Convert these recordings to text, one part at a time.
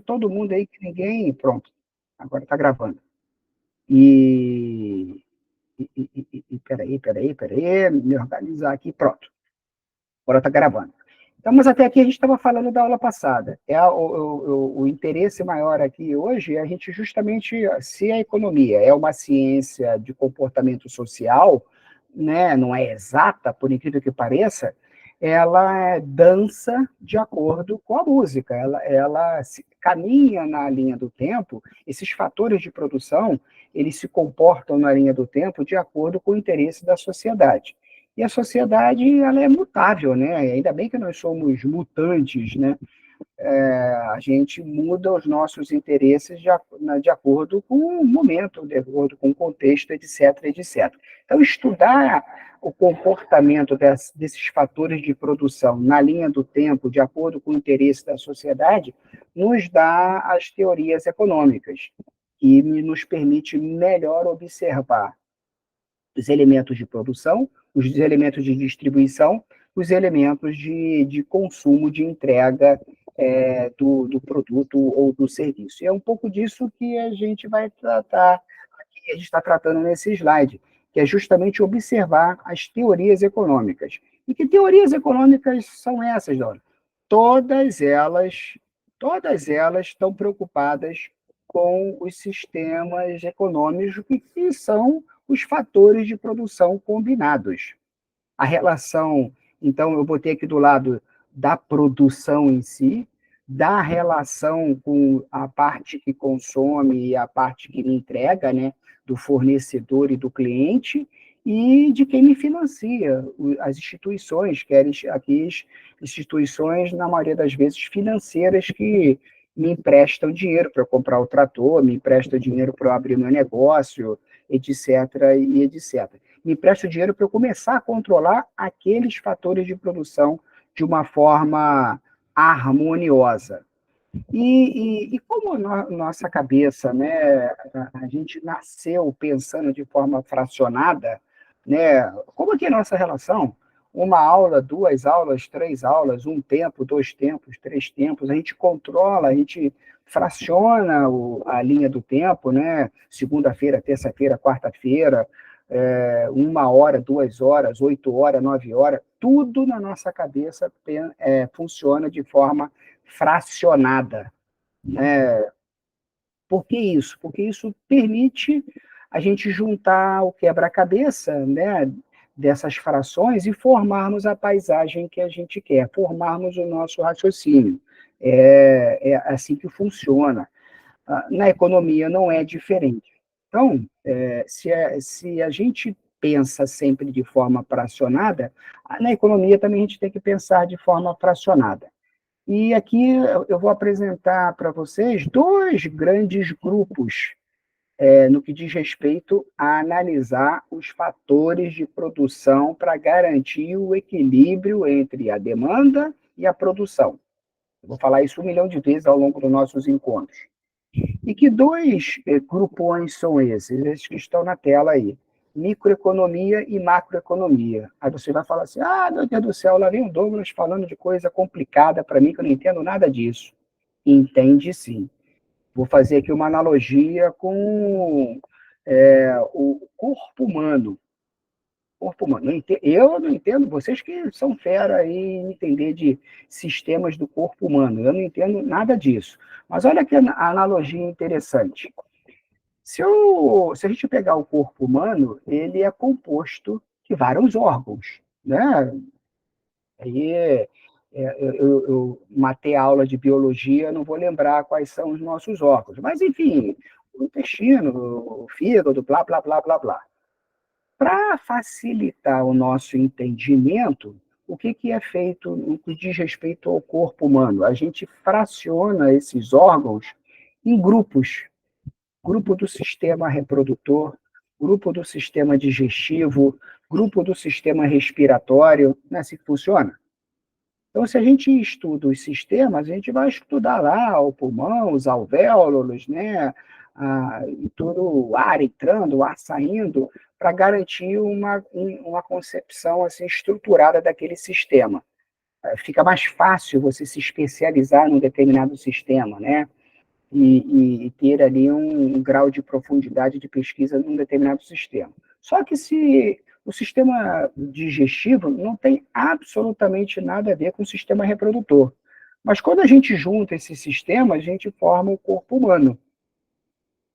todo mundo aí que ninguém... Pronto, agora está gravando. Peraí, me organizar aqui, pronto. Agora está gravando. Então, mas até aqui a gente estava falando da aula passada. O interesse maior aqui hoje é a gente justamente, se a economia é uma ciência de comportamento social, né, não é exata, por incrível que pareça, ela dança de acordo com a música, ela caminha na linha do tempo, esses fatores de produção, eles se comportam na linha do tempo de acordo com o interesse da sociedade. E a sociedade, ela é mutável, né? Ainda bem que nós somos mutantes, né? A gente muda os nossos interesses de acordo com o momento, de acordo com o contexto, etc, etc. Então, estudar o comportamento desses fatores de produção na linha do tempo, de acordo com o interesse da sociedade, nos dá as teorias econômicas, que nos permite melhor observar os elementos de produção, os elementos de distribuição, os elementos de consumo, de entrega do produto ou do serviço. E é um pouco disso que a gente vai tratar, que a gente está tratando nesse slide, que é justamente observar as teorias econômicas. E que teorias econômicas são essas, Dora? Todas elas, todas elas estão preocupadas com os sistemas econômicos que são os fatores de produção combinados. A relação, então, eu botei aqui do lado da produção em si, da relação com a parte que consome e a parte que me entrega, né, do fornecedor e do cliente, e de quem me financia, as instituições, querem aqui instituições, na maioria das vezes, financeiras, que me emprestam dinheiro para comprar o trator, me emprestam dinheiro para eu abrir meu negócio, etc, e etc. Me empresta o dinheiro para eu começar a controlar aqueles fatores de produção de uma forma harmoniosa. E como nossa cabeça, né, a gente nasceu pensando de forma fracionada, né, como que é a nossa relação? Uma aula, duas aulas, três aulas, um tempo, dois tempos, três tempos, a gente controla, a gente fraciona a linha do tempo, né? Segunda-feira, terça-feira, quarta-feira, uma hora, 2 horas, 8 horas, 9 horas, tudo na nossa cabeça funciona de forma fracionada. Por que isso? Porque isso permite a gente juntar o quebra-cabeça, né, dessas frações e formarmos a paisagem que a gente quer, formarmos o nosso raciocínio. É assim que funciona. Na economia não é diferente. Então, se a gente pensa sempre de forma fracionada, na economia também a gente tem que pensar de forma fracionada. E aqui eu vou apresentar para vocês dois grandes grupos no que diz respeito a analisar os fatores de produção para garantir o equilíbrio entre a demanda e a produção. Eu vou falar isso 1 milhão de vezes ao longo dos nossos encontros. E que dois grupões são esses? Esses que estão na tela aí. Microeconomia e macroeconomia. Aí você vai falar assim, meu Deus do céu, lá vem o Douglas falando de coisa complicada para mim, que eu não entendo nada disso. Entende sim. Vou fazer aqui uma analogia com o corpo humano. Corpo humano. Eu não entendo, vocês que são fera aí em entender de sistemas do corpo humano, eu não entendo nada disso. Mas olha que analogia interessante. Se a gente pegar o corpo humano, ele é composto de vários órgãos, né? Aí eu matei a aula de biologia, não vou lembrar quais são os nossos órgãos, mas enfim, o intestino, o fígado, blá, blá, blá, blá, blá. Para facilitar o nosso entendimento, o que é feito no que diz respeito ao corpo humano? A gente fraciona esses órgãos em grupos. Grupo do sistema reprodutor, grupo do sistema digestivo, grupo do sistema respiratório. Não é assim que funciona? Então, se a gente estuda os sistemas, a gente vai estudar lá o pulmão, os alvéolos, né? E todo o ar entrando, o ar saindo, para garantir uma concepção assim, estruturada daquele sistema. Fica mais fácil você se especializar num determinado sistema, né? e ter ali um grau de profundidade de pesquisa num determinado sistema. Só que se o sistema digestivo não tem absolutamente nada a ver com o sistema reprodutor. Mas quando a gente junta esses sistemas, a gente forma o corpo humano.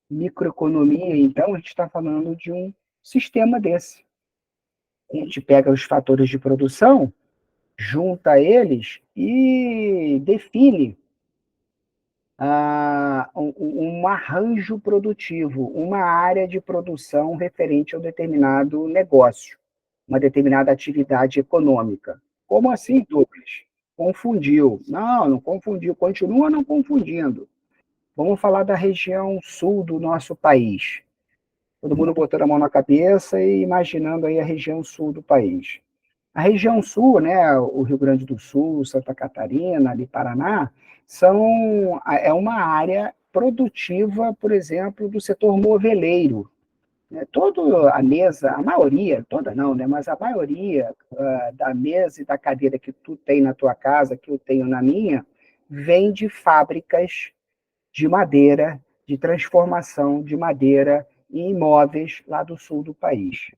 Microeconomia, então, a gente está falando de um sistema desse. A gente pega os fatores de produção, junta eles e define um arranjo produtivo, uma área de produção referente a um determinado negócio, uma determinada atividade econômica. Como assim, Douglas? Confundiu. Não, não confundiu. Continua não confundindo. Vamos falar da região sul do nosso país. Todo mundo botando a mão na cabeça e imaginando aí a região sul do país. A região sul, né, o Rio Grande do Sul, Santa Catarina, ali Paraná, é uma área produtiva, por exemplo, do setor moveleiro. Né? Toda a mesa, a maioria, toda não, né, mas a maioria da mesa e da cadeira que tu tem na tua casa, que eu tenho na minha, vem de fábricas de madeira, de transformação de madeira em imóveis lá do sul do país.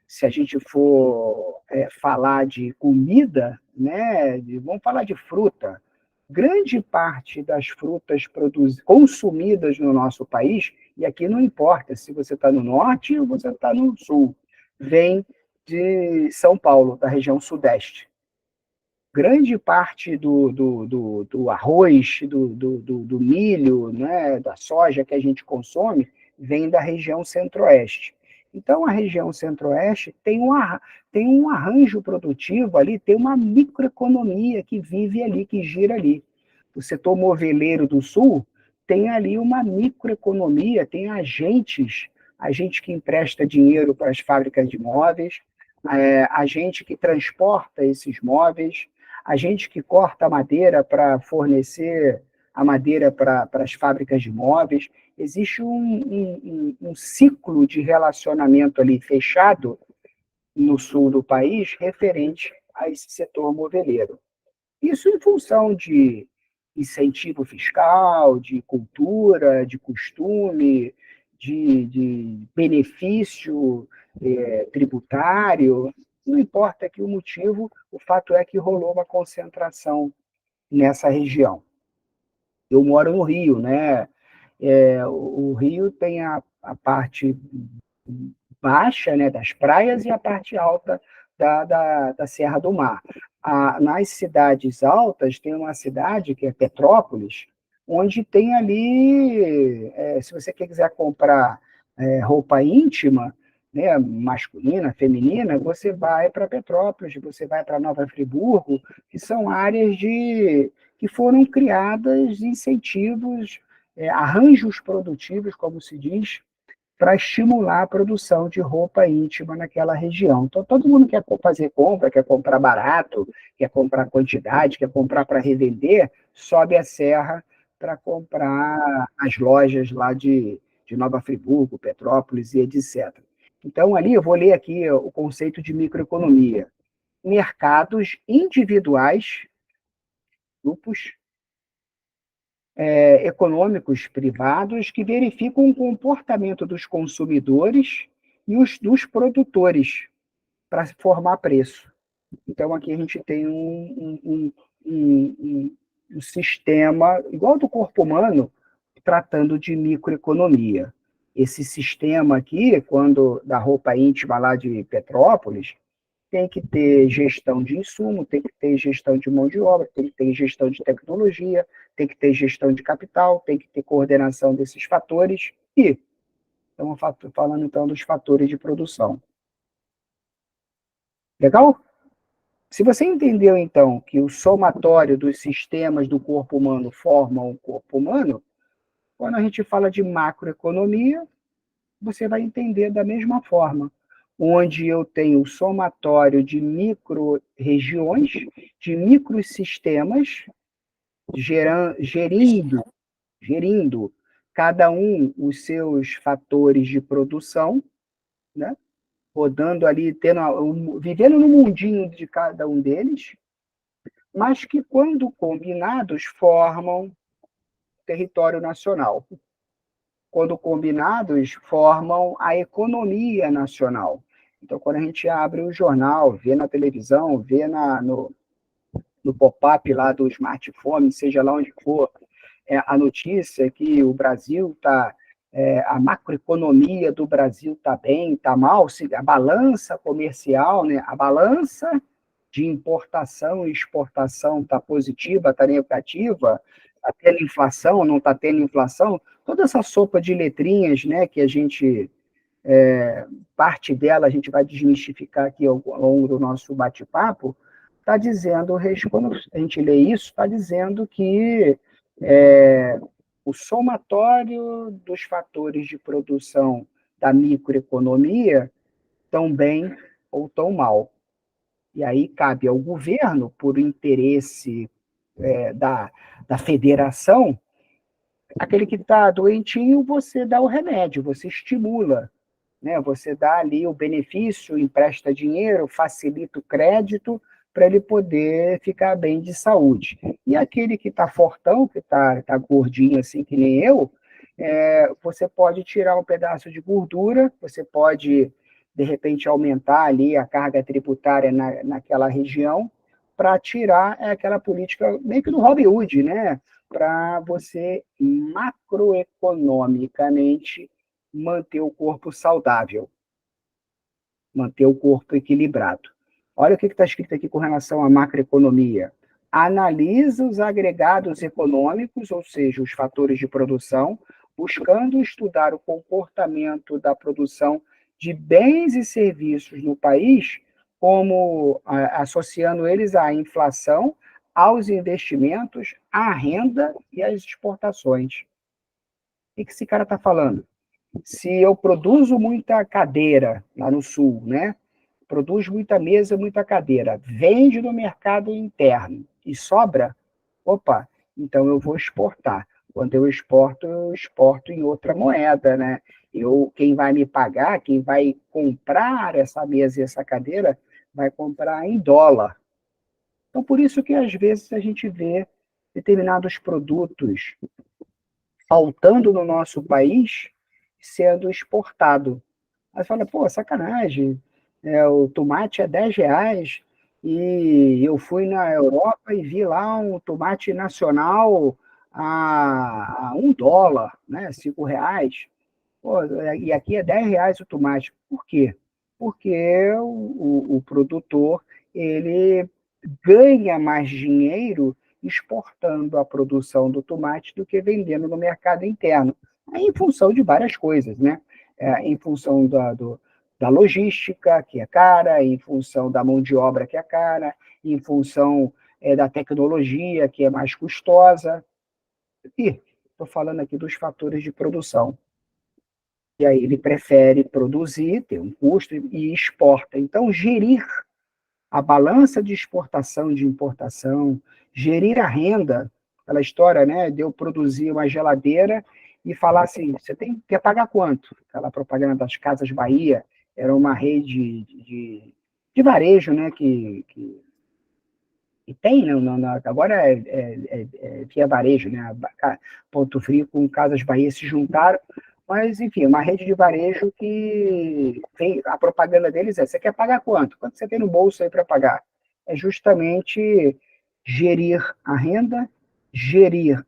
Se a gente for falar de comida, né, vamos falar de fruta. Grande parte das frutas consumidas no nosso país, e aqui não importa se você está no norte ou você está no sul, vem de São Paulo, da região sudeste. Grande parte do arroz, do milho, né, da soja que a gente consome, vem da região centro-oeste. Então, a região centro-oeste tem um arranjo produtivo ali, tem uma microeconomia que vive ali, que gira ali. O setor moveleiro do sul tem ali uma microeconomia, tem agente que empresta dinheiro para as fábricas de móveis, agente que transporta esses móveis, a gente que corta a madeira para fornecer a madeira para as fábricas de móveis. Existe um ciclo de relacionamento ali fechado no sul do país referente a esse setor moveleiro. Isso em função de incentivo fiscal, de cultura, de costume, de benefício tributário. Não importa aqui o motivo, o fato é que rolou uma concentração nessa região. Eu moro no Rio, né? O Rio tem a parte baixa, né, das praias e a parte alta da Serra do Mar. Nas cidades altas, tem uma cidade que é Petrópolis, onde tem ali, se você quiser comprar roupa íntima, né, masculina, feminina, você vai para Petrópolis, você vai para Nova Friburgo, que são áreas que foram criadas incentivos, arranjos produtivos, como se diz, para estimular a produção de roupa íntima naquela região. Então, todo mundo quer fazer compra, quer comprar barato, quer comprar quantidade, quer comprar para revender, sobe a serra para comprar as lojas lá de Nova Friburgo, Petrópolis e etc. Então, ali eu vou ler aqui o conceito de microeconomia. Mercados individuais, grupos econômicos privados que verificam o comportamento dos consumidores e dos produtores para formar preço. Então, aqui a gente tem um sistema, igual do corpo humano, tratando de microeconomia. Esse sistema aqui, quando da roupa íntima lá de Petrópolis, tem que ter gestão de insumo, tem que ter gestão de mão de obra, tem que ter gestão de tecnologia, tem que ter gestão de capital, tem que ter coordenação desses fatores e estamos falando então dos fatores de produção. Legal? Se você entendeu então que o somatório dos sistemas do corpo humano formam o corpo humano, quando a gente fala de macroeconomia, você vai entender da mesma forma, onde eu tenho o somatório de micro-regiões, de microsistemas, gerindo cada um os seus fatores de produção, né? Rodando ali, vivendo no mundinho de cada um deles, mas que, quando combinados, formam território nacional. Quando combinados, formam a economia nacional. Então, quando a gente abre o jornal, vê na televisão, vê no pop-up lá do smartphone, seja lá onde for, a notícia que o Brasil está, a macroeconomia do Brasil está bem, está mal, a balança comercial, né, a balança de importação e exportação está positiva, está negativa, está tendo inflação, não está tendo inflação, toda essa sopa de letrinhas, né, que a gente, parte dela a gente vai desmistificar aqui ao longo do nosso bate-papo, está dizendo, quando a gente lê isso, está dizendo que o somatório dos fatores de produção da microeconomia estão bem ou estão mal. E aí cabe ao governo, por interesse da federação, aquele que está doentinho, você dá o remédio, você estimula, né? Você dá ali o benefício, empresta dinheiro, facilita o crédito para ele poder ficar bem de saúde. E aquele que está fortão, que tá gordinho assim que nem eu, você pode tirar um pedaço de gordura, você pode, de repente, aumentar ali a carga tributária naquela região para tirar aquela política meio que do Robin Hood, né? Para você macroeconomicamente manter o corpo saudável, manter o corpo equilibrado. Olha o que está escrito aqui com relação à macroeconomia. Analisa os agregados econômicos, ou seja, os fatores de produção, buscando estudar o comportamento da produção de bens e serviços no país, como associando eles à inflação, aos investimentos, à renda e às exportações. O que esse cara está falando? Se eu produzo muita cadeira lá no sul, né? Produz muita mesa, muita cadeira, vende no mercado interno e sobra, opa, então eu vou exportar. Quando eu exporto em outra moeda, né? Quem vai me pagar, quem vai comprar essa mesa e essa cadeira, vai comprar em dólar. Então, por isso que às vezes a gente vê determinados produtos faltando no nosso país sendo exportado. Aí fala, pô, sacanagem, o tomate é R$ 10 e eu fui na Europa e vi lá um tomate nacional a US$ 1, né, R$ 5. Pô, e aqui é R$ 10 o tomate. Por quê? Porque o produtor ele ganha mais dinheiro exportando a produção do tomate do que vendendo no mercado interno. Aí, em função de várias coisas, né? Em função da logística, que é cara, em função da mão de obra, que é cara, em função da tecnologia, que é mais custosa. E estou falando aqui dos fatores de produção. E aí ele prefere produzir, ter um custo e exporta. Então, gerir a balança de exportação e de importação, gerir a renda, aquela história, né, de eu produzir uma geladeira e falar assim, você quer pagar quanto? Aquela propaganda das Casas Bahia, era uma rede de varejo, né, que tem, né, agora via varejo, né, Ponto Frio com Casas Bahia se juntaram, mas, enfim, uma rede de varejo que tem, a propaganda deles você quer pagar quanto? Quanto você tem no bolso aí para pagar? É justamente gerir a renda, gerir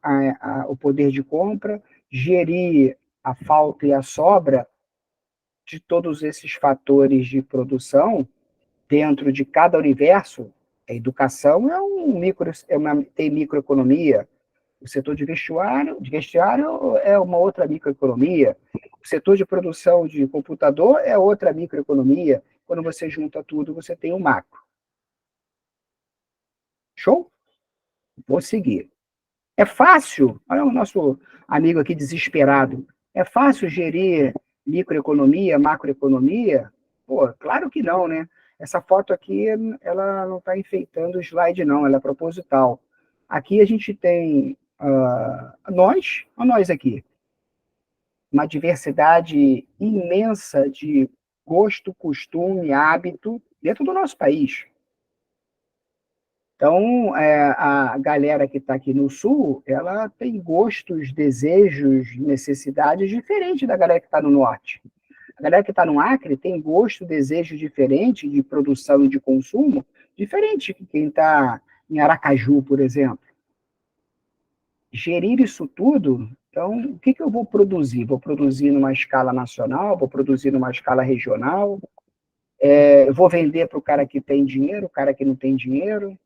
o poder de compra, gerir a falta e a sobra de todos esses fatores de produção dentro de cada universo. A educação tem microeconomia, o setor de vestiário é uma outra microeconomia. O setor de produção de computador é outra microeconomia. Quando você junta tudo, você tem um macro. Show? Vou seguir. É fácil, olha o nosso amigo aqui desesperado, é fácil gerir microeconomia, macroeconomia? Pô, claro que não, né? Essa foto aqui, ela não está enfeitando o slide, não, ela é proposital. Aqui a gente tem nós aqui, uma diversidade imensa de gosto, costume, hábito dentro do nosso país. Então, a galera que está aqui no Sul, ela tem gostos, desejos, necessidades diferentes da galera que está no Norte. A galera que está no Acre tem gosto, desejo diferente de produção e de consumo, diferente de quem está em Aracaju, por exemplo. Gerir isso tudo, então, o que eu vou produzir? Vou produzir numa escala nacional, vou produzir numa escala regional, eu vou vender para o cara que tem dinheiro, o cara que não tem dinheiro,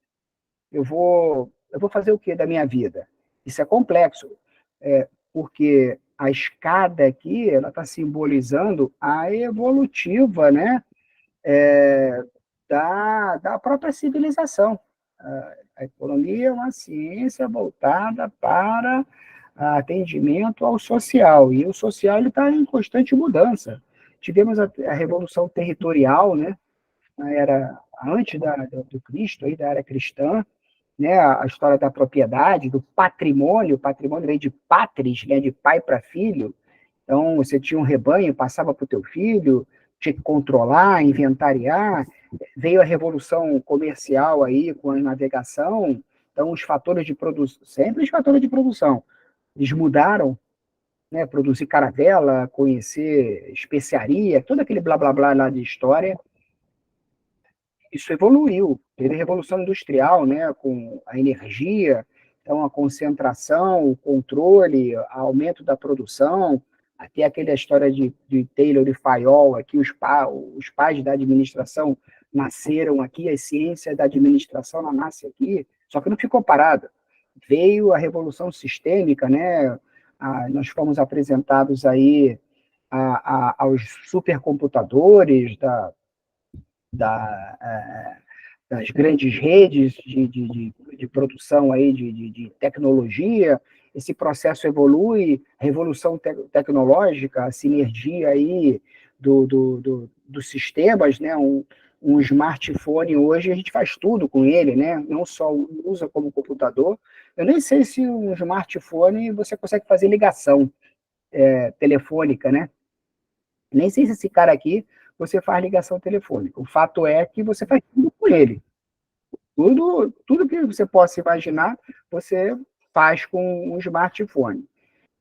eu vou fazer o que da minha vida? Isso é complexo, porque a escada aqui, ela está simbolizando a evolutiva, né, da própria civilização. A economia é uma ciência voltada para atendimento ao social, e o social está em constante mudança. Tivemos a Revolução Territorial, né, na era, antes do Cristo, aí, da era cristã, né, a história da propriedade, do patrimônio. O patrimônio veio de patris, né, de pai para filho. Então, você tinha um rebanho, passava para o teu filho, tinha que controlar, inventariar. Veio a revolução comercial aí com a navegação, então os fatores de produção, sempre os fatores de produção, eles mudaram, né, produzir caravela, conhecer especiaria, todo aquele blá blá blá lá de história, isso evoluiu. Teve a Revolução Industrial, né, com a energia, então a concentração, o controle, o aumento da produção, até aquela história de Taylor e Fayol, aqui os pais da administração nasceram aqui, a ciência da administração ela nasce aqui, só que não ficou parada. Veio a Revolução Sistêmica, né, nós fomos apresentados aí aos supercomputadores da, das grandes redes de produção aí de tecnologia. Esse processo evolui, revolução tecnológica, a sinergia aí dos sistemas, né? Um smartphone hoje, a gente faz tudo com ele, né? Não só usa como computador. Eu nem sei se um smartphone você consegue fazer ligação telefônica, né? Nem sei se esse cara aqui você faz ligação telefônica. O fato é que você faz tudo com ele. Tudo que você possa imaginar, você faz com um smartphone.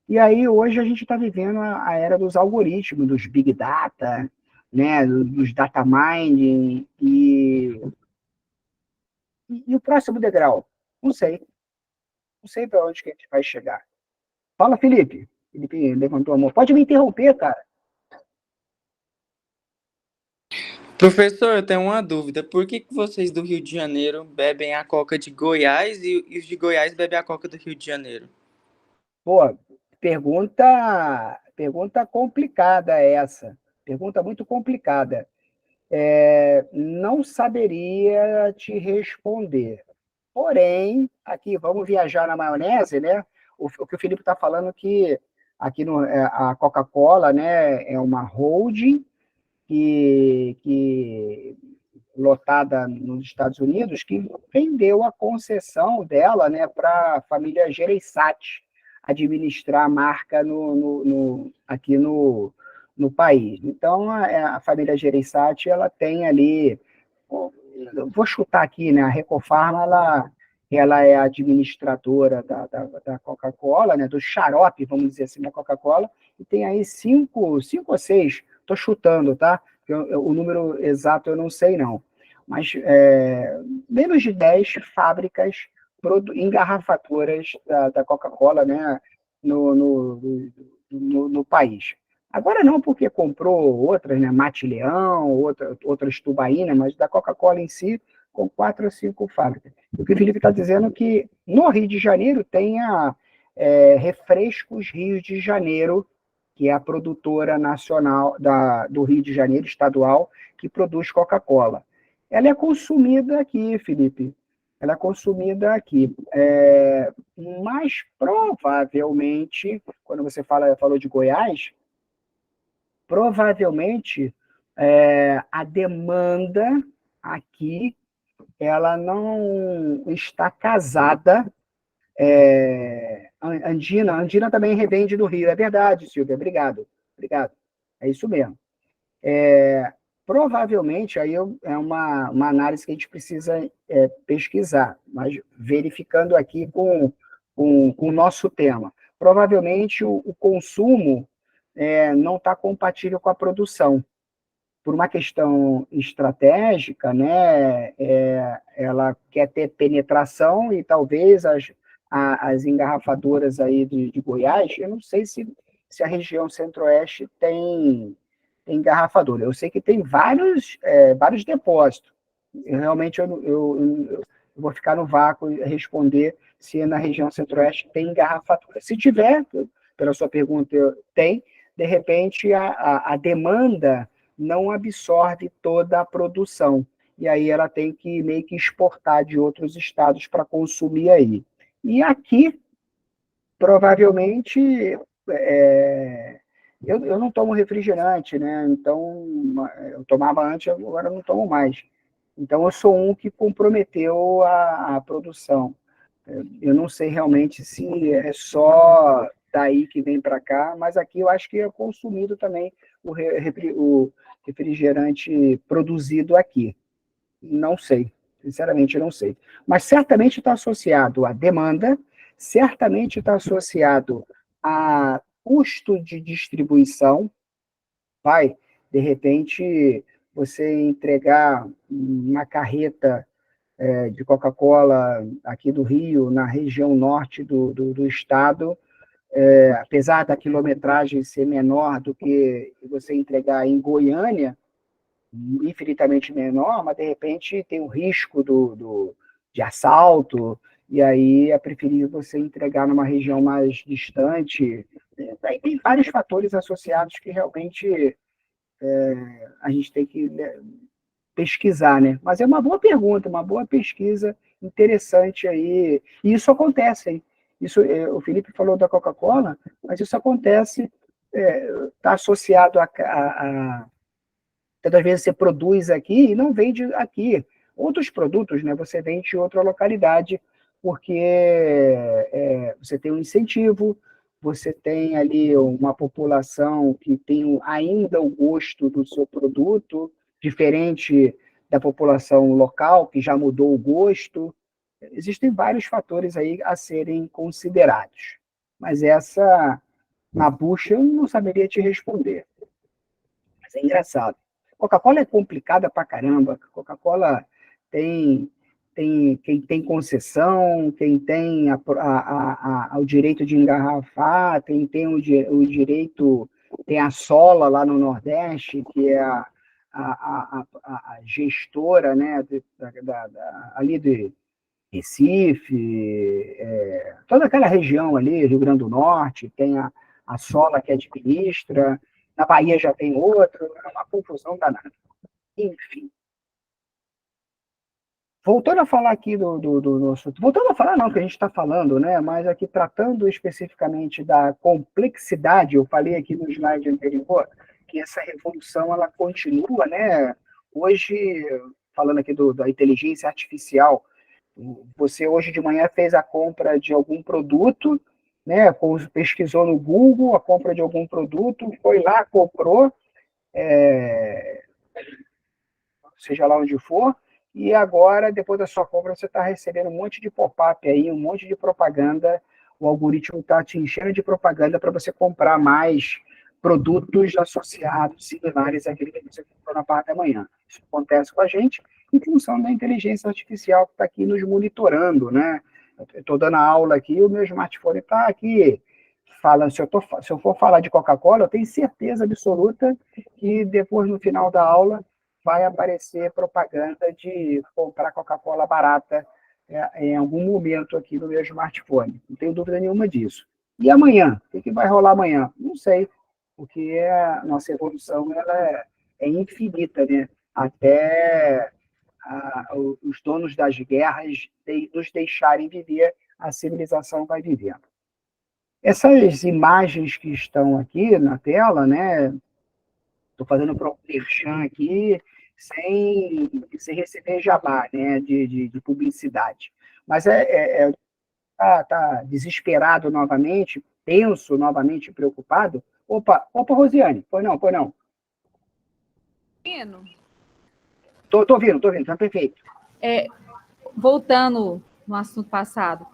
E aí, hoje, a gente está vivendo a era dos algoritmos, dos big data, né, dos data mining, e o próximo degrau? Não sei. Não sei para onde que a gente vai chegar. Fala, Felipe. Felipe levantou a mão. Pode me interromper, cara. Professor, eu tenho uma dúvida. Por que vocês do Rio de Janeiro bebem a Coca de Goiás e os de Goiás bebem a Coca do Rio de Janeiro? Pô, pergunta complicada essa. Pergunta muito complicada. Não saberia te responder. Porém, aqui, vamos viajar na maionese, né? O que o Felipe está falando que aqui a Coca-Cola, né, é uma holding que lotada nos Estados Unidos, que vendeu a concessão dela, né, para a família Gereissati administrar a marca aqui no país. Então, a família Gereissati, ela tem ali, vou chutar aqui, né, a Recofarma, ela é administradora da Coca-Cola, né, do xarope, vamos dizer assim, da Coca-Cola, e tem aí cinco ou seis, estou chutando, tá? O número exato eu não sei, não. Mas menos de 10 fábricas engarrafadoras da Coca-Cola, né, no país. Agora não, porque comprou outras, né, Mate Leão, outras Tubaína, mas da Coca-Cola em si, com 4 ou 5 fábricas. O que o Felipe está dizendo é que no Rio de Janeiro tem a Refrescos Rio de Janeiro, que é a produtora nacional do Rio de Janeiro, estadual, que produz Coca-Cola. Ela é consumida aqui, Felipe. Ela é consumida aqui. Mas provavelmente, quando você falou de Goiás, provavelmente a demanda aqui ela não está casada. Andina também revende do Rio. É verdade, Silvia. Obrigado. Obrigado. É isso mesmo. Provavelmente, aí é uma análise que a gente precisa pesquisar, mas verificando aqui com o nosso tema. Provavelmente o consumo não está compatível com a produção. Por uma questão estratégica, né, ela quer ter penetração e talvez as engarrafadoras aí de Goiás, eu não sei se a região centro-oeste tem engarrafadora. Eu sei que tem vários depósitos. Realmente eu vou ficar no vácuo e responder se na região centro-oeste tem engarrafadora. Se tiver, pela sua pergunta, tem, de repente a demanda não absorve toda a produção. E aí ela tem que meio que exportar de outros estados para consumir aí. E aqui, provavelmente, é, eu não tomo refrigerante, né? Então, eu tomava antes, agora eu não tomo mais. Então, eu sou um que comprometeu a produção. Eu não sei realmente se é só daí que vem para cá, mas aqui eu acho que é consumido também o refrigerante produzido aqui. Não sei, sinceramente não sei. Mas certamente está associado à demanda, certamente está associado a custo de distribuição. Vai, de repente, você entregar uma carreta de Coca-Cola aqui do Rio, na região norte do estado, apesar da quilometragem ser menor do que você entregar em Goiânia, infinitamente menor, mas de repente tem o risco de assalto, e aí é preferível você entregar numa região mais distante. Aí tem vários fatores associados que realmente a gente tem que pesquisar, né? Mas é uma boa pergunta, uma boa pesquisa interessante aí. E isso acontece, hein? Isso, o Felipe falou da Coca-Cola, mas isso acontece, está associado a tantas vezes você produz aqui e não vende aqui. Outros produtos, né, você vende em outra localidade, porque você tem um incentivo, você tem ali uma população que tem ainda o gosto do seu produto, diferente da população local, que já mudou o gosto. Existem vários fatores aí a serem considerados. Mas essa, na bucha, eu não saberia te responder. Mas é engraçado. Coca-Cola é complicada pra caramba. Coca-Cola tem, tem quem tem concessão, quem tem o direito de engarrafar, quem tem o direito, tem a Sola lá no Nordeste, que é a gestora, né, ali de Recife, toda aquela região ali, Rio Grande do Norte, tem a Sola que administra, na Bahia já tem outro, é uma confusão danada. Enfim. Voltando a falar aqui do nosso. Voltando a falar, não, que a gente está falando, né? Mas aqui tratando especificamente da complexidade, eu falei aqui no slide anterior, que essa revolução ela continua, né? Hoje, falando aqui da inteligência artificial, você hoje de manhã fez a compra de algum produto, né? Pesquisou no Google a compra de algum produto, foi lá, comprou, seja lá onde for, e agora, depois da sua compra, você está recebendo um monte de pop-up aí, um monte de propaganda, o algoritmo está te enchendo de propaganda para você comprar mais produtos associados, similares àquele que você comprou na parte da manhã. Isso acontece com a gente em função da inteligência artificial que está aqui nos monitorando, né? Eu estou dando aula aqui, o meu smartphone está aqui falando, se eu for falar de Coca-Cola, eu tenho certeza absoluta que depois, no final da aula, vai aparecer propaganda de comprar Coca-Cola barata em algum momento aqui no meu smartphone. Não tenho dúvida nenhuma disso. E amanhã? O que vai rolar amanhã? Não sei, porque a nossa evolução ela é infinita, né? Até os donos das guerras nos deixarem viver, a civilização vai vivendo. Essas imagens que estão aqui na tela, né? Estou fazendo o próprio merchan aqui, sem receber jabá, né, de publicidade. Mas tá desesperado novamente, tenso novamente, preocupado. Opa, Rosiane, pois não. Tô ouvindo, tá perfeito. Voltando no assunto passado,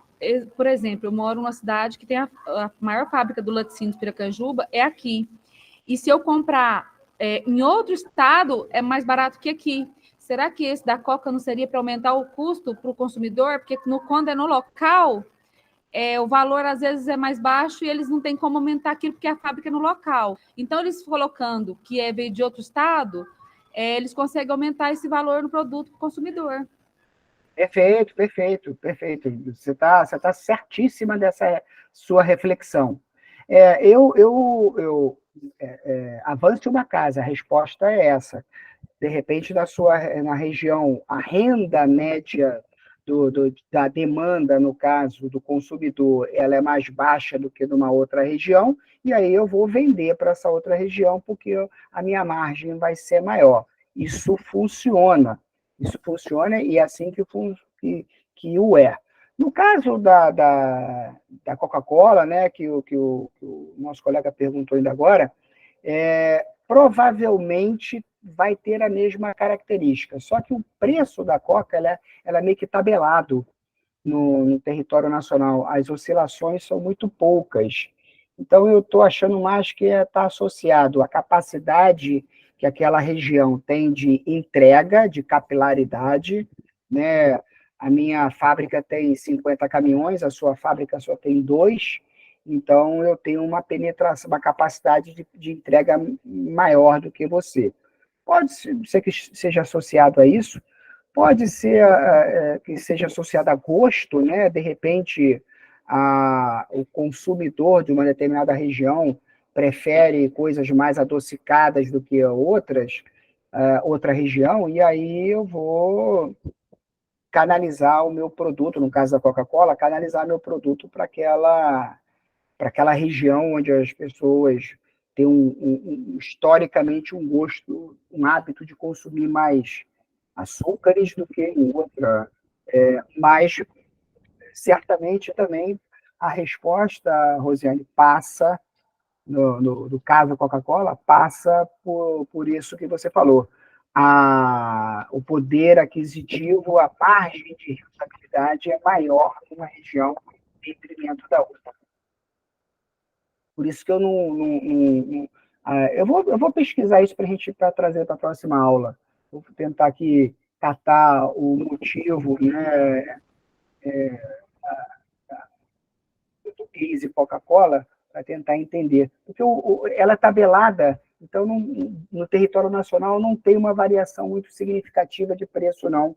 por exemplo, eu moro numa cidade que tem a maior fábrica do laticínio de Piracanjuba, é aqui. E se eu comprar em outro estado, é mais barato que aqui. Será que esse da Coca não seria para aumentar o custo para o consumidor? Porque quando é no local, o valor às vezes é mais baixo e eles não têm como aumentar aquilo porque a fábrica é no local. Então, eles colocando que veio de outro estado, eles conseguem aumentar esse valor no produto para o consumidor. Perfeito. Você tá certíssima dessa sua reflexão. Avance uma casa, a resposta é essa. De repente, na região, a renda média da demanda, no caso do consumidor, ela é mais baixa do que numa outra região, e aí eu vou vender para essa outra região, porque a minha margem vai ser maior. Isso funciona e é assim que o é. No caso da Coca-Cola, né, que o nosso colega perguntou ainda agora, provavelmente vai ter a mesma característica, só que o preço da Coca ela é meio que tabelado no território nacional, as oscilações são muito poucas. Então, eu estou achando mais que está associado à capacidade que aquela região tem de entrega, de capilaridade, né? A minha fábrica tem 50 caminhões, a sua fábrica só tem 2, então eu tenho uma penetração, uma capacidade de entrega maior do que você. Pode ser que seja associado a isso, pode ser que seja associado a gosto, né? De repente, o consumidor de uma determinada região prefere coisas mais adocicadas do que outra região, e aí eu vou canalizar o meu produto, no caso da Coca-Cola, canalizar meu produto para aquela região onde as pessoas têm historicamente um gosto, um hábito de consumir mais açúcares do que em outra. Mas, certamente, também a resposta, Rosiane, passa, no caso da Coca-Cola, passa por isso que você falou. O poder aquisitivo, a margem de rentabilidade é maior numa região em detrimento da outra. Por isso que eu eu vou pesquisar isso para a gente trazer para a próxima aula. Vou tentar aqui catar o motivo, né, do case Coca-Cola para tentar entender. Porque ela é tabelada, então no território nacional não tem uma variação muito significativa de preço, não.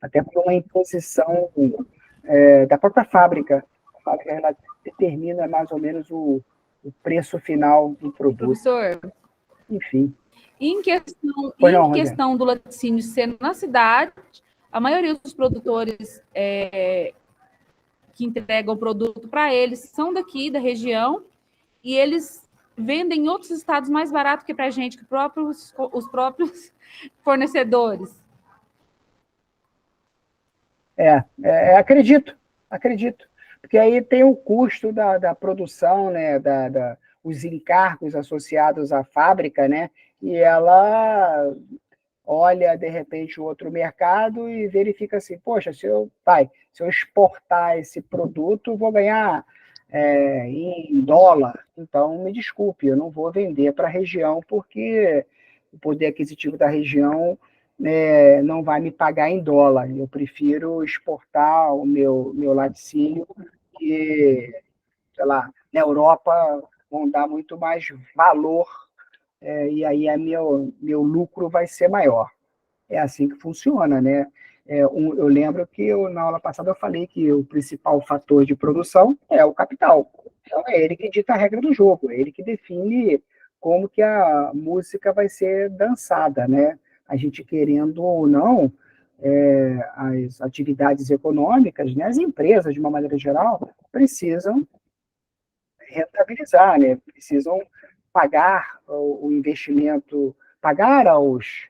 Até por uma imposição da própria fábrica. A fábrica ela determina mais ou menos o preço final do produto. Professor, enfim. Em questão do laticínio ser na cidade, a maioria dos produtores que entregam o produto para eles são daqui, da região, e eles vendem em outros estados mais barato que para a gente, que os próprios fornecedores. Acredito. Porque aí tem o custo da produção, né, os encargos associados à fábrica, né, e ela olha, de repente, o outro mercado e verifica assim, poxa, se eu exportar esse produto, vou ganhar em dólar. Então, me desculpe, eu não vou vender para a região, porque o poder aquisitivo da região não vai me pagar em dólar. Eu prefiro exportar o meu laticínio, que, sei lá, na Europa vão dar muito mais valor, e aí meu lucro vai ser maior. É assim que funciona, né? Eu lembro que na aula passada eu falei que o principal fator de produção é o capital. Então, é ele que dita a regra do jogo, é ele que define como que a música vai ser dançada, né? A gente querendo ou não, as atividades econômicas, né, as empresas, de uma maneira geral, precisam rentabilizar, né? Precisam pagar o investimento, pagar aos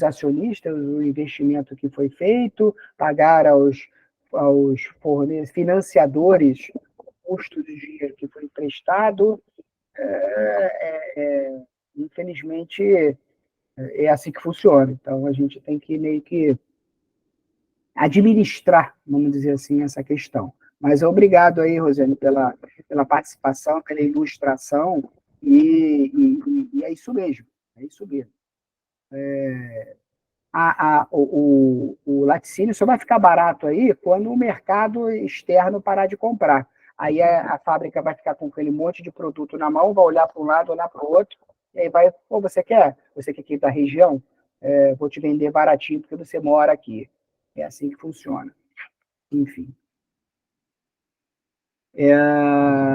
acionistas o investimento que foi feito, pagar aos financiadores o custo do dinheiro que foi emprestado. Infelizmente, É assim que funciona. Então, a gente tem que meio que administrar, vamos dizer assim, essa questão. Mas obrigado aí, Rosane, pela participação, pela ilustração, e é isso mesmo, é isso mesmo. O laticínio só vai ficar barato aí quando o mercado externo parar de comprar. Aí a fábrica vai ficar com aquele monte de produto na mão, vai olhar para um lado, olhar para o outro, e aí vai, pô, você quer? Você quer aqui da região? Vou te vender baratinho porque você mora aqui. É assim que funciona. Enfim.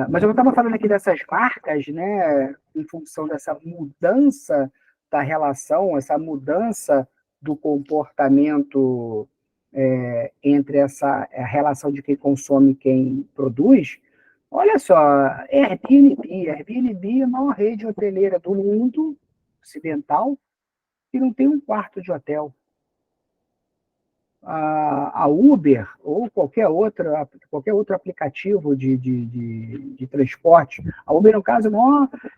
Mas eu estava falando aqui dessas marcas, né, em função dessa mudança da relação, essa mudança do comportamento entre a relação de quem consome e quem produz. Olha só, Airbnb é a maior rede hoteleira do mundo ocidental e não tem um quarto de hotel. A Uber ou qualquer outro aplicativo de transporte. A Uber, no caso,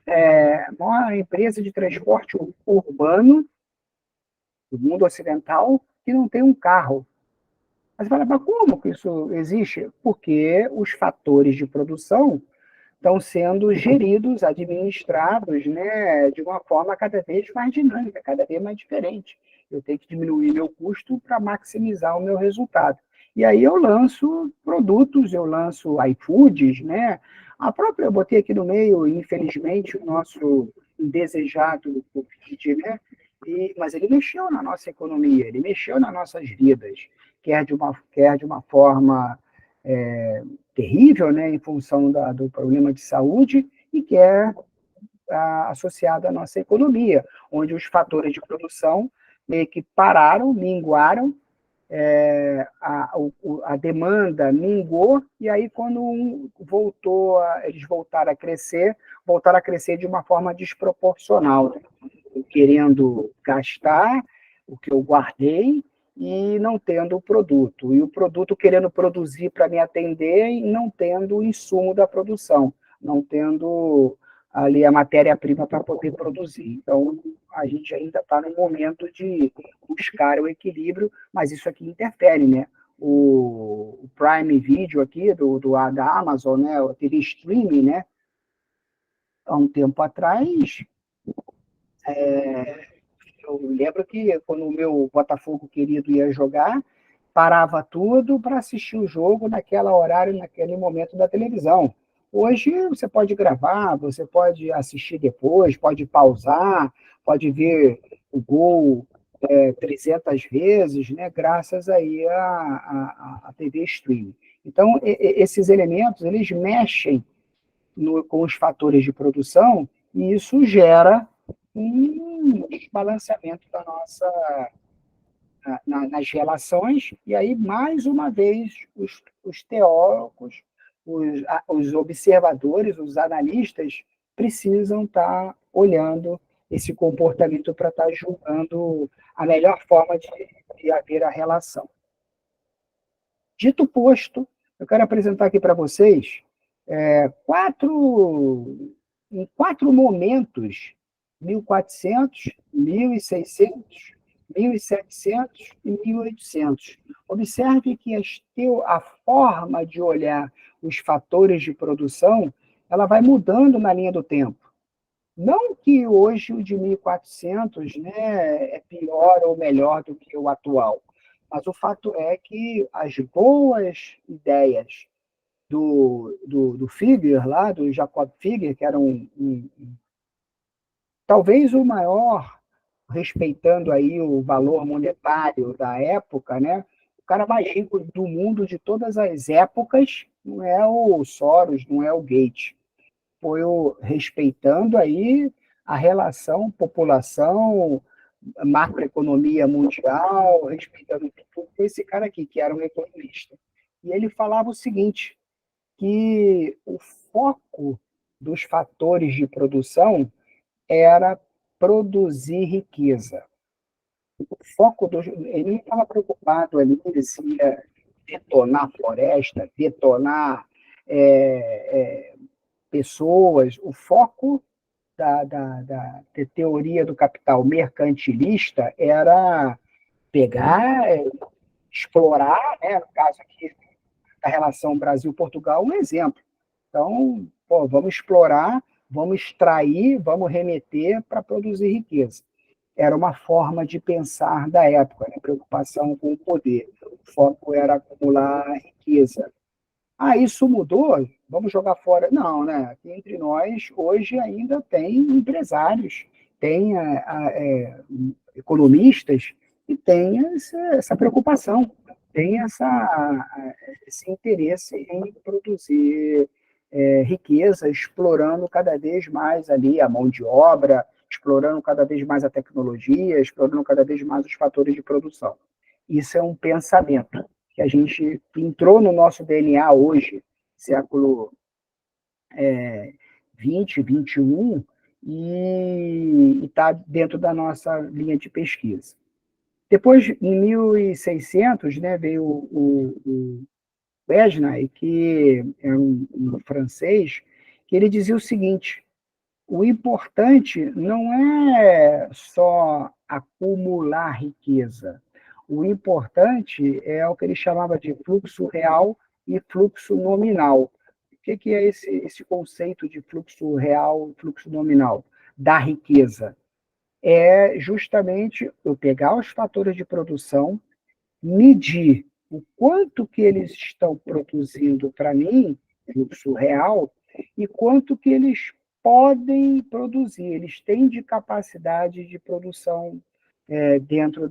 é a maior empresa de transporte urbano do mundo ocidental que não tem um carro. Mas você fala, mas como que isso existe? Porque os fatores de produção estão sendo geridos, administrados, né, de uma forma cada vez mais dinâmica, cada vez mais diferente. Eu tenho que diminuir meu custo para maximizar o meu resultado. E aí eu lanço produtos, eu lanço iFoods, né? Eu botei aqui no meio, infelizmente, o nosso indesejado Covid, né? Mas ele mexeu na nossa economia, ele mexeu nas nossas vidas, quer de uma forma terrível, né, em função do problema de saúde, e que é associado à nossa economia, onde os fatores de produção meio que pararam, minguaram, a demanda minguou, e aí quando eles voltaram a crescer de uma forma desproporcional, né? Querendo gastar o que eu guardei e não tendo o produto. E o produto querendo produzir para me atender e não tendo o insumo da produção, não tendo ali a matéria-prima para poder produzir. Então, a gente ainda está no momento de buscar o equilíbrio, mas isso aqui interfere, né? O Prime Video aqui, da Amazon, né? O TV Streaming, né? Há um tempo atrás, eu lembro que quando o meu Botafogo querido ia jogar, parava tudo para assistir o jogo naquele horário, naquele momento da televisão. Hoje você pode gravar, você pode assistir depois, pode pausar, pode ver o gol 300 vezes, né, graças aí à TV streaming. Então, esses elementos, eles mexem com os fatores de produção e isso gera um desbalanceamento nas relações, e aí, mais uma vez, os teóricos, os observadores, os analistas, precisam estar olhando esse comportamento para estar julgando a melhor forma de haver a relação. Dito posto, eu quero apresentar aqui para vocês em quatro momentos, 1400, 1600, 1700 e 1800. Observe que a forma de olhar os fatores de produção, ela vai mudando na linha do tempo. Não que hoje o de 1400, né, é pior ou melhor do que o atual, mas o fato é que as boas ideias do Figger, lá, do Jacob Figger, que era talvez o maior, respeitando aí o valor monetário da época, né? O cara mais rico do mundo de todas as épocas não é o Soros, não é o Gates. Foi respeitando aí a relação população, macroeconomia mundial, respeitando tudo, foi esse cara aqui, que era um economista. E ele falava o seguinte, que o foco dos fatores de produção era produzir riqueza. Ele não estava preocupado ali se ia detonar a floresta, detonar pessoas. O foco da teoria do capital mercantilista era pegar, explorar, né, no caso aqui da relação Brasil-Portugal, um exemplo. Então, pô, vamos explorar, vamos extrair, vamos remeter para produzir riqueza. Era uma forma de pensar da época, né? Preocupação com o poder. O foco era acumular riqueza. Ah, isso mudou? Vamos jogar fora? Não, né? Aqui entre nós, hoje ainda tem empresários, tem economistas que têm essa preocupação, tem esse interesse em produzir riqueza, explorando cada vez mais ali a mão de obra, explorando cada vez mais a tecnologia, explorando cada vez mais os fatores de produção. Isso é um pensamento que a gente entrou no nosso DNA hoje, século 20, 21, e está dentro da nossa linha de pesquisa. Depois, em 1600, né, veio o Besnay, que é um francês, que ele dizia o seguinte: o importante não é só acumular riqueza. O importante é o que ele chamava de fluxo real e fluxo nominal. O que é esse conceito de fluxo real e fluxo nominal da riqueza? É justamente eu pegar os fatores de produção, medir o quanto que eles estão produzindo para mim, fluxo real, e quanto que eles podem produzir, eles têm de capacidade de produção dentro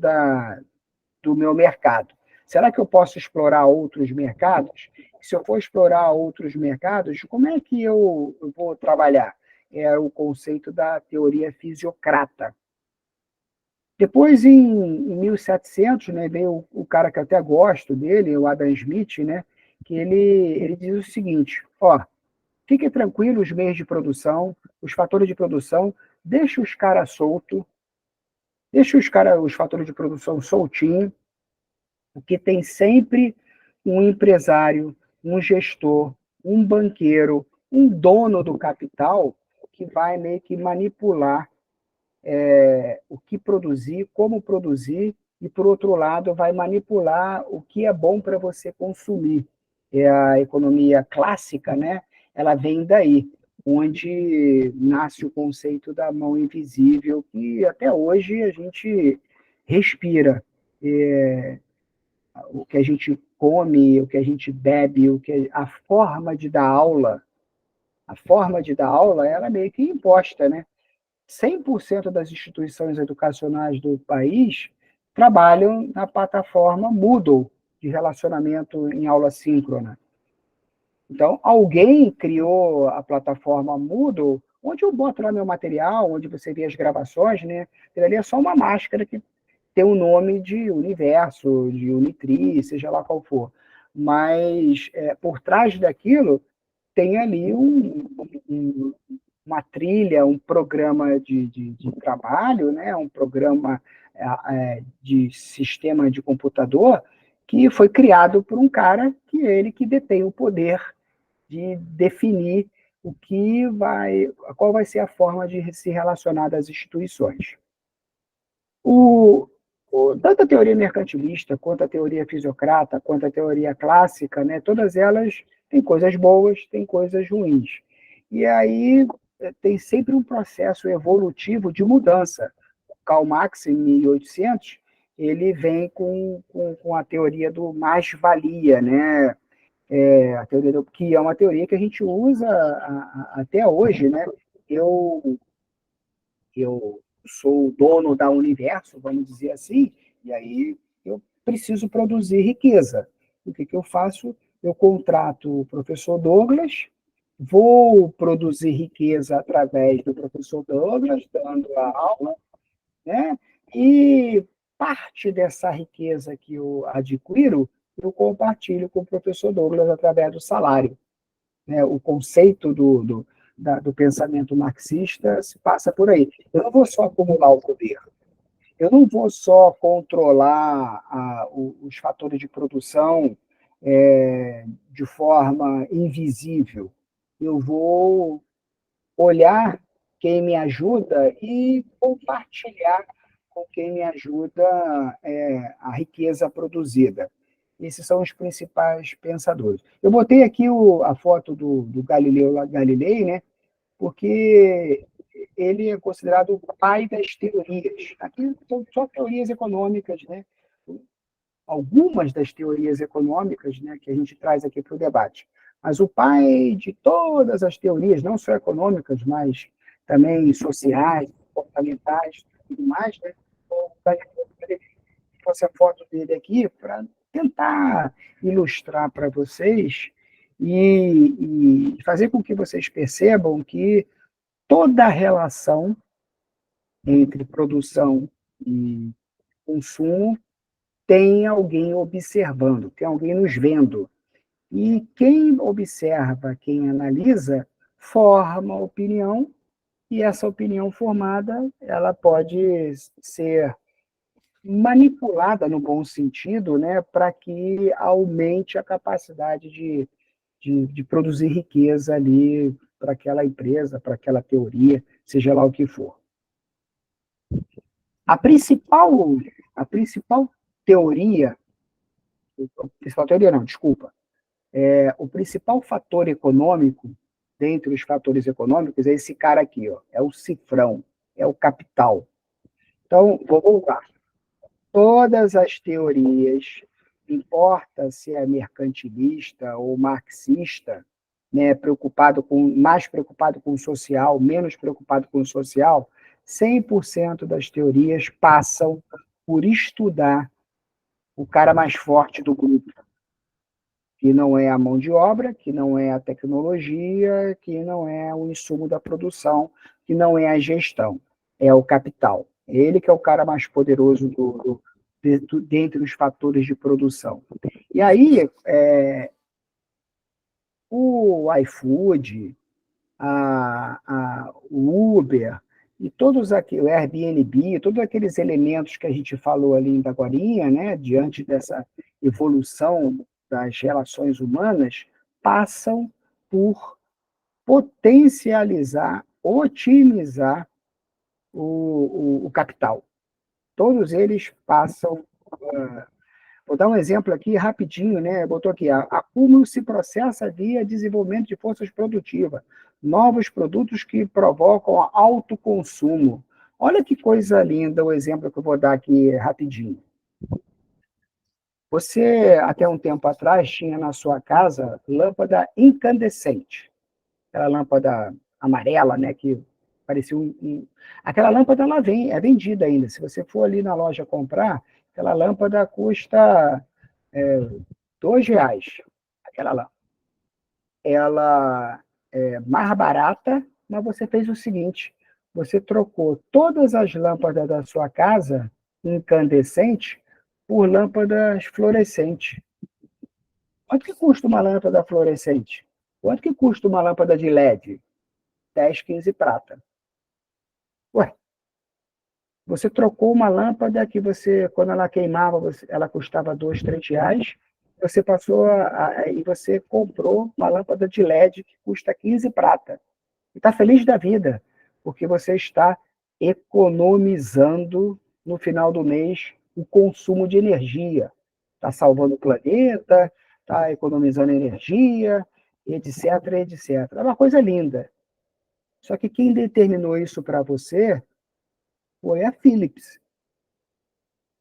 do meu mercado. Será que eu posso explorar outros mercados? Se eu for explorar outros mercados, como é que eu vou trabalhar? É o conceito da teoria fisiocrata. Depois, em 1700, né, veio o cara que eu até gosto dele, o Adam Smith, né, que ele diz o seguinte: ó, fique tranquilo os meios de produção, os fatores de produção, deixa os caras soltos, deixa os fatores de produção soltinhos, porque tem sempre um empresário, um gestor, um banqueiro, um dono do capital que vai meio que manipular o que produzir, como produzir, e, por outro lado, vai manipular o que é bom para você consumir. A economia clássica, né, ela vem daí, onde nasce o conceito da mão invisível, que até hoje a gente respira. O que a gente come, o que a gente bebe, a forma de dar aula, ela é meio que imposta, né? 100% das instituições educacionais do país trabalham na plataforma Moodle, de relacionamento em aula síncrona. Então, alguém criou a plataforma Moodle, onde eu boto lá meu material, onde você vê as gravações, né? Aquilo ali é só uma máscara que tem o nome de Universo, de Unitri, seja lá qual for. Mas, por trás daquilo, tem ali uma trilha, um programa de trabalho, né? Um programa de sistema de computador que foi criado por um cara que ele que detém o poder de definir qual vai ser a forma de se relacionar das instituições. Tanto a teoria mercantilista, quanto a teoria fisiocrata, quanto a teoria clássica, né, todas elas têm coisas boas, têm coisas ruins. E aí tem sempre um processo evolutivo de mudança. Karl Marx, em 1800, ele vem com a teoria do mais-valia, né? A teoria que é uma teoria que a gente usa até hoje, né? Eu sou o dono da universo, vamos dizer assim, e aí eu preciso produzir riqueza. O que eu faço? Eu contrato o professor Douglas, vou produzir riqueza através do professor Douglas, dando a aula, né? E parte dessa riqueza que eu adquiro, eu compartilho com o professor Douglas através do salário, né? O conceito do pensamento marxista se passa por aí. Eu não vou só acumular o poder, eu não vou só controlar os fatores de produção de forma invisível, eu vou olhar quem me ajuda e compartilhar com quem me ajuda a riqueza produzida. Esses são os principais pensadores. Eu botei aqui a foto do Galileu Galilei, né? Porque ele é considerado o pai das teorias. Aqui são só teorias econômicas, né? Algumas das teorias econômicas, né, que a gente traz aqui para o debate. Mas o pai de todas as teorias, não só econômicas, mas também sociais, comportamentais e tudo mais, né? Trouxe a foto dele aqui para tentar ilustrar para vocês e fazer com que vocês percebam que toda a relação entre produção e consumo tem alguém observando, tem alguém nos vendo. E quem observa, quem analisa, forma opinião, e essa opinião formada, ela pode ser manipulada no bom sentido, né, para que aumente a capacidade de produzir riqueza ali para aquela empresa, para aquela teoria, seja lá o que for. A principal, a principal teoria, principal teoria não, desculpa, o principal fator econômico, dentre os fatores econômicos, é esse cara aqui, ó, é o cifrão, é o capital. Então, vou voltar. Todas as teorias, importa se é mercantilista ou marxista, né, mais preocupado com o social, menos preocupado com o social, 100% das teorias passam por estudar o cara mais forte do grupo, que não é a mão de obra, que não é a tecnologia, que não é o insumo da produção, que não é a gestão, é o capital. Ele que é o cara mais poderoso dentre os fatores de produção. E aí, o iFood, o Uber, e todos aqui, o Airbnb, todos aqueles elementos que a gente falou ali ainda agorinha, né, diante dessa evolução das relações humanas, passam por potencializar, otimizar o capital. Todos eles passam. Vou dar um exemplo aqui rapidinho, né? Botou aqui: acúmulo se processa via desenvolvimento de forças produtivas, novos produtos que provocam autoconsumo. Olha que coisa linda o exemplo que eu vou dar aqui rapidinho. Você, até um tempo atrás, tinha na sua casa lâmpada incandescente, aquela lâmpada amarela, né, que parecia Aquela lâmpada ela é vendida ainda. Se você for ali na loja comprar, aquela lâmpada custa R$ 2, aquela lâmpada. Ela é mais barata, mas você fez o seguinte: você trocou todas as lâmpadas da sua casa incandescentes por lâmpadas fluorescentes. Quanto que custa uma lâmpada fluorescente? Quanto que custa uma lâmpada de LED? 10, 15 prata. Ué, você trocou uma lâmpada que você, quando ela queimava, ela custava R$ 2, R$ 3, você passou e você comprou uma lâmpada de LED que custa 15 prata. E está feliz da vida, porque você está economizando no final do mês o consumo de energia. Está salvando o planeta, está economizando energia, etc, etc. É uma coisa linda. Só que quem determinou isso para você foi a Philips,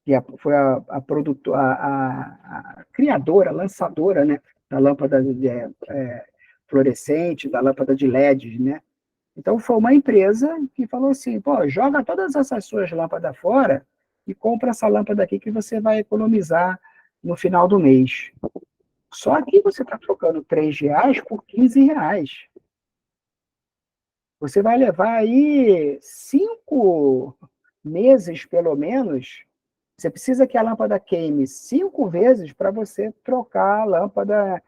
que foi a criadora, a lançadora, né, da lâmpada fluorescente, da lâmpada de LED, né? Então, foi uma empresa que falou assim: pô, joga todas essas suas lâmpadas fora e compra essa lâmpada aqui que você vai economizar no final do mês. Só que você está trocando R$ 3 por R$ 15. Você vai levar aí 5 meses, pelo menos. Você precisa que a lâmpada queime 5 vezes para você trocar a lâmpada,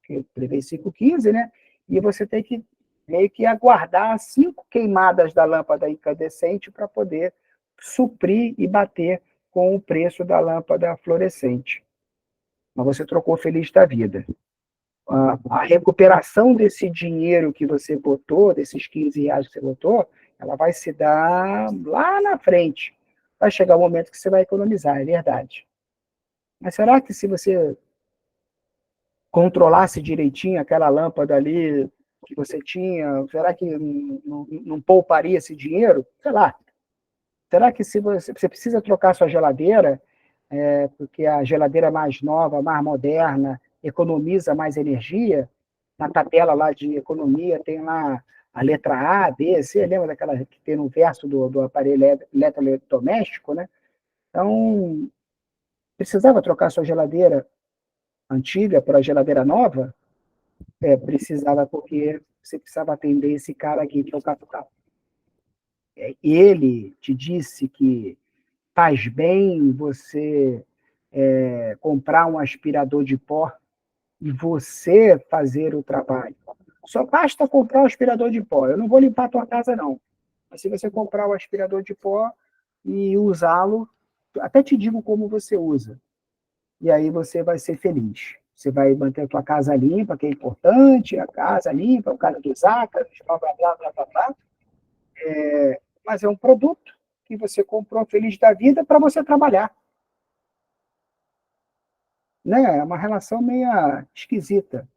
que prevê 5,15, né? E você tem que meio que aguardar 5 queimadas da lâmpada incandescente para poder suprir e bater com o preço da lâmpada fluorescente. Mas você trocou feliz da vida. a recuperação desse dinheiro que você botou, desses 15 reais que você botou, ela vai se dar lá na frente. Vai chegar o momento que você vai economizar, é verdade. Mas será que se você controlasse direitinho aquela lâmpada ali que você tinha, será que não pouparia esse dinheiro? Sei lá. Será que se você precisa trocar sua geladeira, porque a geladeira mais nova, mais moderna, economiza mais energia? Na tabela lá de economia tem lá a letra A, B, C, lembra daquela que tem no verso do aparelho eletrodoméstico, né? Então, precisava trocar sua geladeira antiga para a geladeira nova? Precisava, porque você precisava atender esse cara aqui, que é o capital. Ele te disse que faz bem você comprar um aspirador de pó e você fazer o trabalho. Só basta comprar o aspirador de pó. Eu não vou limpar a tua casa, não. Mas se você comprar o aspirador de pó e usá-lo, até te digo como você usa. E aí você vai ser feliz. Você vai manter a tua casa limpa, que é importante, a casa limpa, o cara dos ácaros, blá, blá, blá, blá, blá, blá. Mas é um produto que você comprou feliz da vida para você trabalhar. Né? É uma relação meio esquisita.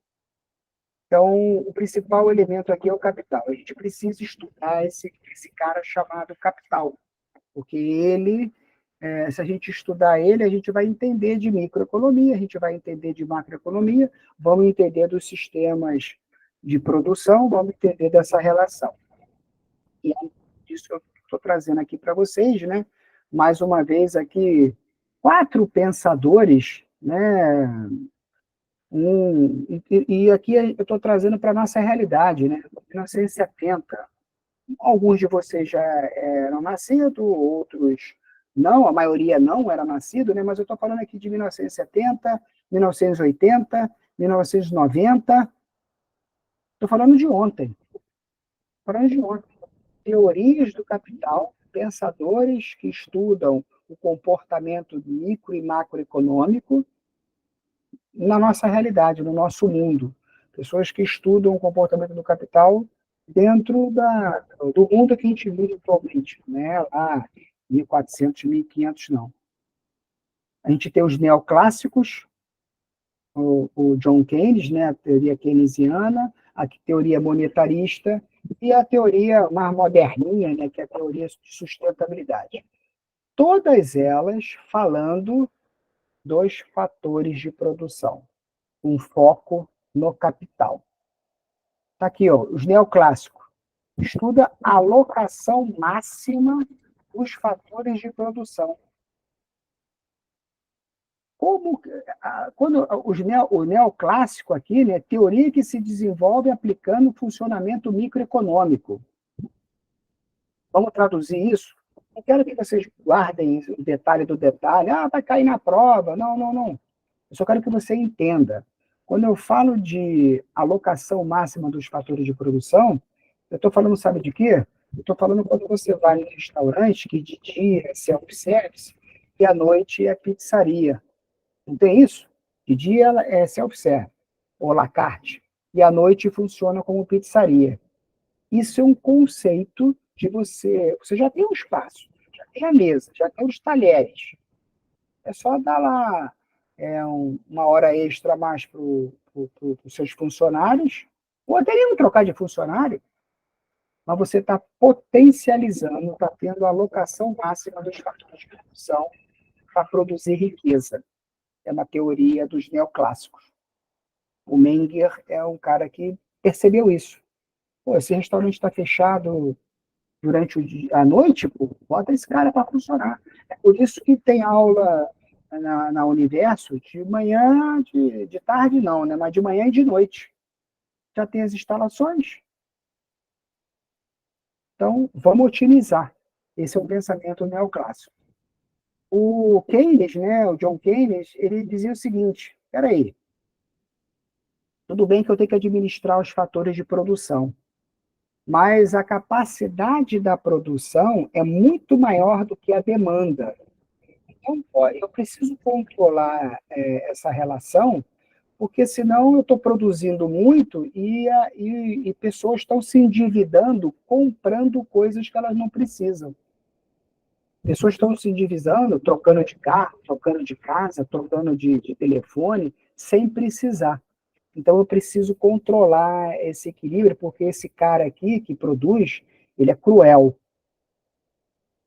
Então, o principal elemento aqui é o capital. A gente precisa estudar esse cara chamado capital, porque ele, se a gente estudar ele, a gente vai entender de microeconomia, a gente vai entender de macroeconomia, vamos entender dos sistemas de produção, vamos entender dessa relação. E é isso que eu estou trazendo aqui para vocês, né? Mais uma vez aqui, 4 pensadores, né? E aqui eu estou trazendo para a nossa realidade, né? 1970. Alguns de vocês já eram nascidos, outros não, a maioria não era nascido, né? Mas eu estou falando aqui de 1970, 1980, 1990. Estou falando de ontem. Estou falando de ontem. Teorias do capital, pensadores que estudam o comportamento micro e macroeconômico na nossa realidade, no nosso mundo. Pessoas que estudam o comportamento do capital dentro do mundo que a gente vive atualmente, né? Lá, 1400, 1500, não. A gente tem os neoclássicos, o John Keynes, né? A teoria keynesiana, a teoria monetarista e a teoria mais moderninha, né? Que é a teoria de sustentabilidade. Todas elas falando dos fatores de produção, um foco no capital. Está aqui, ó, os neoclássicos. Estuda a alocação máxima dos fatores de produção. Quando o neoclássico aqui, né, teoria que se desenvolve aplicando o funcionamento microeconômico. Vamos traduzir isso? Não quero que vocês guardem o detalhe do detalhe. Vai cair na prova. Não, não, não. Eu só quero que você entenda. Quando eu falo de alocação máxima dos fatores de produção, eu estou falando, sabe de quê? Eu estou falando quando você vai em restaurante, que de dia é self-service, e à noite é pizzaria. Não tem isso? De dia é self-service, ou à la carte, e à noite funciona como pizzaria. Isso é um conceito de você já tem um espaço, já tem a mesa, já tem os talheres. É só dar lá uma hora extra a mais para os seus funcionários, ou até mesmo trocar de funcionário, mas você está potencializando, está tendo a alocação máxima dos fatores de produção para produzir riqueza. É uma teoria dos neoclássicos. O Menger é um cara que percebeu isso. Pô, esse restaurante está fechado durante a noite, pô, bota esse cara para funcionar. É por isso que tem aula na Universo de manhã, de tarde não, né? Mas de manhã e de noite. Já tem as instalações. Então, vamos otimizar. Esse é o pensamento neoclássico. O Keynes, né, o John Keynes, ele dizia o seguinte, espera aí, tudo bem que eu tenho que administrar os fatores de produção, mas a capacidade da produção é muito maior do que a demanda. Então, eu preciso controlar essa relação, porque senão eu estou produzindo muito e pessoas estão se endividando comprando coisas que elas não precisam. Pessoas estão se endividando, trocando de carro, trocando de casa, trocando de telefone, sem precisar. Então, eu preciso controlar esse equilíbrio, porque esse cara aqui que produz, ele é cruel.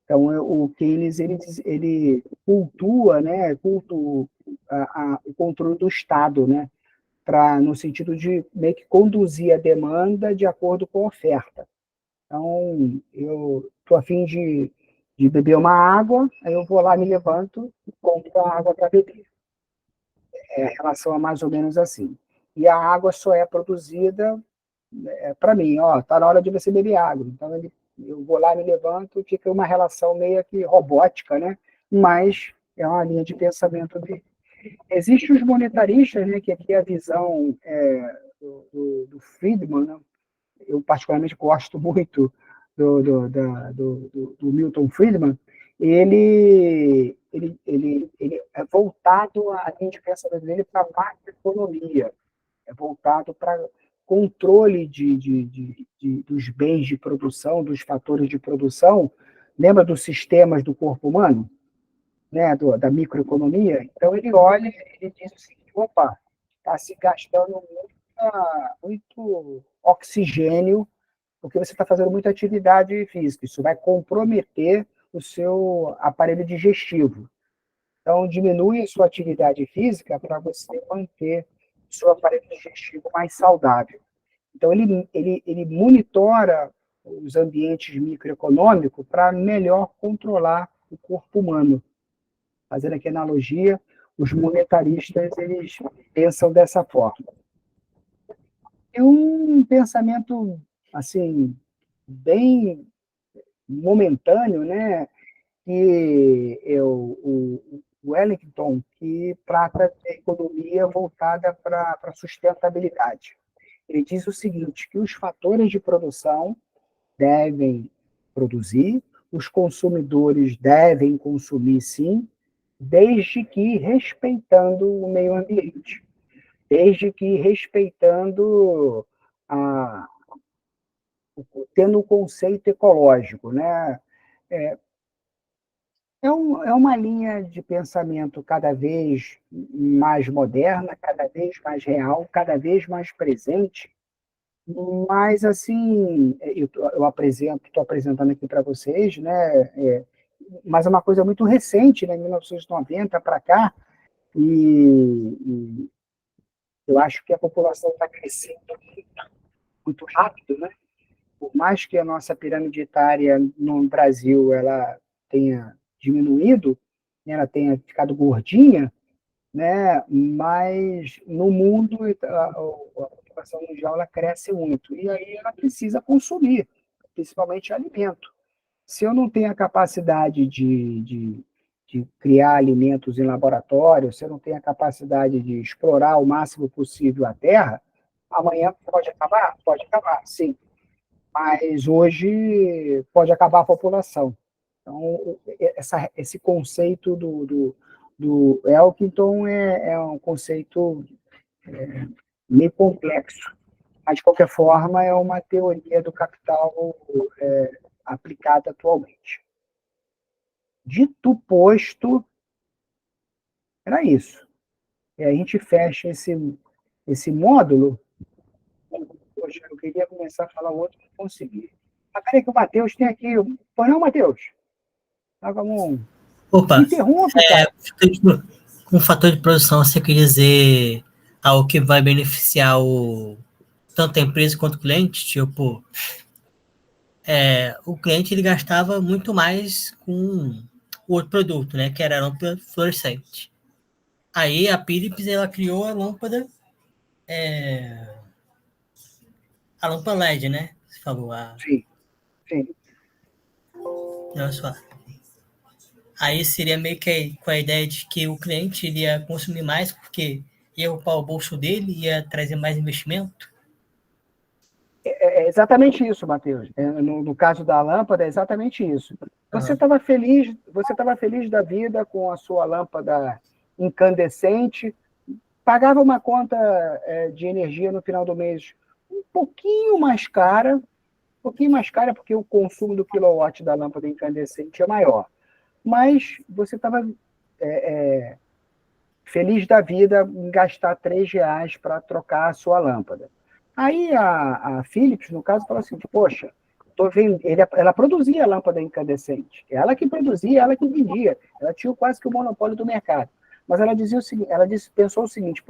Então, o Keynes, ele cultua, né, o controle do Estado, né, no sentido de meio que conduzir a demanda de acordo com a oferta. Então, eu estou a fim de beber uma água, aí eu vou lá, me levanto e compro a água para beber. A relação é mais ou menos assim. E a água só é produzida para mim, ó, tá na hora de você beber água. Então, eu vou lá, me levanto, fica uma relação meio que robótica, né? Mas é uma linha de pensamento dele. Existem os monetaristas, né, que aqui é a visão do Friedman, né? Eu particularmente gosto muito do Milton Friedman. Ele é voltado, a linha de pensamento dele para a macroeconomia, é voltado para controle dos bens de produção, dos fatores de produção. Lembra dos sistemas do corpo humano, né, da microeconomia? Então, ele olha, ele diz o seguinte: opa, está se gastando muito oxigênio, porque você está fazendo muita atividade física. Isso vai comprometer o seu aparelho digestivo. Então, diminui a sua atividade física para você manter o seu aparelho digestivo mais saudável. Então, ele monitora os ambientes microeconômicos para melhor controlar o corpo humano. Fazendo aqui analogia, os monetaristas, eles pensam dessa forma. É um pensamento, assim, bem momentâneo, né? Que o Wellington, que trata de economia voltada para a sustentabilidade. Ele diz o seguinte, que os fatores de produção devem produzir, os consumidores devem consumir, sim, desde que respeitando o meio ambiente, desde que respeitando tendo o conceito ecológico, né? É uma linha de pensamento cada vez mais moderna, cada vez mais real, cada vez mais presente, mas, assim, eu estou apresentando aqui para vocês, né? Mas é uma coisa muito recente, né? 1990 para cá, e eu acho que a população está crescendo muito rápido, né? Por mais que a nossa pirâmide etária no Brasil ela tenha diminuído, né, ela tenha ficado gordinha, né, mas no mundo a população mundial ela cresce muito e aí ela precisa consumir, principalmente alimento. Se eu não tenho a capacidade de criar alimentos em laboratório, se eu não tenho a capacidade de explorar o máximo possível a terra, amanhã pode acabar? Pode acabar, sim. Mas hoje pode acabar a população. Então, esse conceito do Elkington é um conceito meio complexo, mas, de qualquer forma, é uma teoria do capital aplicada atualmente. Dito posto, era isso. E a gente fecha esse módulo. Poxa, eu queria começar a falar o outro, não consegui. Mas peraí que o Matheus tem aqui. Pois não, Matheus? Tá com Opa, interrompe, cara. Com fator de produção, você quer dizer algo que vai beneficiar tanto a empresa quanto o cliente? Tipo, o cliente ele gastava muito mais com o outro produto, né? Que era a lâmpada fluorescente. Aí a Philips ela criou a lâmpada LED, né? Você falou. Sim, sim. Olha só. Aí seria meio que com a ideia de que o cliente iria consumir mais porque ia ocupar o bolso dele, ia trazer mais investimento. É exatamente isso, Matheus. No caso da lâmpada, é exatamente isso. Você estava feliz da vida com a sua lâmpada incandescente, pagava uma conta de energia no final do mês um pouquinho mais cara, porque o consumo do quilowatt da lâmpada incandescente é maior. Mas você estava feliz da vida em gastar R$ 3 para trocar a sua lâmpada. Aí a Philips, no caso, falou assim, poxa, ela produzia lâmpada incandescente. Ela que produzia, ela que vendia. Ela tinha quase que o monopólio do mercado. Mas ela dizia o seguinte, pensou o seguinte,